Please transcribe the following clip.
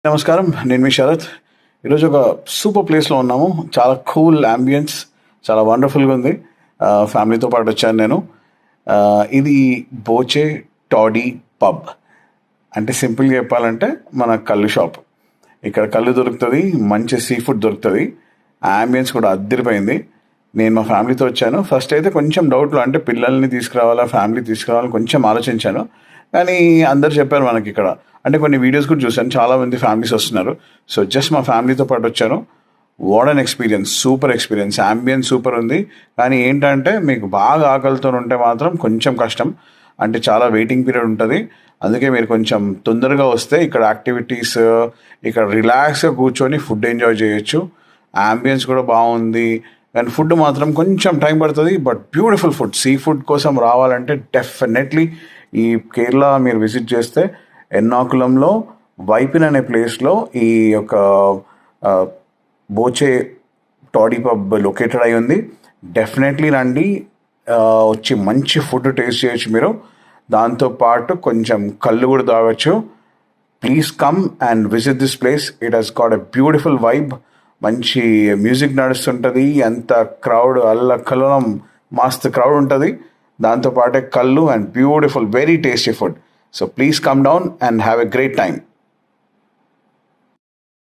నమస్కారం, నేను మీ శరత్. ఈరోజు ఒక సూపర్ ప్లేస్లో ఉన్నాము. చాలా కూల్ అంబియన్స్, చాలా వండర్ఫుల్గా ఉంది. ఫ్యామిలీతో పాటు వచ్చాను నేను. ఇది బోచే టాడీ పబ్. అంటే సింపుల్గా చెప్పాలంటే మన కళ్ళు షాప్. ఇక్కడ కళ్ళు దొరుకుతుంది, మంచి సీ ఫుడ్ దొరుకుతుంది. అంబియన్స్ కూడా అద్దరిపోయింది. నేను మా ఫ్యామిలీతో వచ్చాను. ఫస్ట్ అయితే కొంచెం డౌట్లు, అంటే పిల్లల్ని తీసుకురావాలా, ఫ్యామిలీ తీసుకురావాలని కొంచెం ఆలోచించాను. కానీ అందరు చెప్పారు మనకి ఇక్కడ, అంటే కొన్ని వీడియోస్ కూడా చూశాను, చాలామంది ఫ్యామిలీస్ వస్తున్నారు. సో జస్ట్ మా ఫ్యామిలీతో పాటు వచ్చాను. What an experience, super experience. Ambience super ఉంది. కానీ ఏంటంటే మీకు బాగా ఆకలితో ఉంటే మాత్రం కొంచెం కష్టం. అంటే చాలా వెయిటింగ్ పీరియడ్ ఉంటుంది. అందుకే మీరు కొంచెం తొందరగా వస్తే ఇక్కడ యాక్టివిటీస్, ఇక్కడ రిలాక్స్గా కూర్చొని ఫుడ్ ఎంజాయ్ చేయొచ్చు. అంబియన్స్ కూడా బాగుంది. కానీ ఫుడ్ మాత్రం కొంచెం టైం పడుతుంది. But beautiful food. Sea food కోసం రావాలంటే డెఫినెట్లీ ఈ కేరళ మీరు విజిట్ చేస్తే ఎర్నాకులంలో వైపిన్ అనే ప్లేస్లో ఈ యొక్క బోచే టాడీ పబ్ లొకేటెడ్ అయి ఉంది. డెఫినెట్లీ రండి, వచ్చి మంచి ఫుడ్ టేస్ట్ చేయొచ్చు మీరు. దాంతోపాటు కొంచెం కళ్ళు కూడా తాగొచ్చు. Please come and visit this place. It has got a beautiful vibe. మంచి మ్యూజిక్ నడుస్తుంటుంది. అంత క్రౌడ్, అల్లకల్లోలం మస్తు క్రౌడ్ ఉంటుంది. దాంతోపాటే కళ్ళు and beautiful, very tasty food. So please come down and have a great time.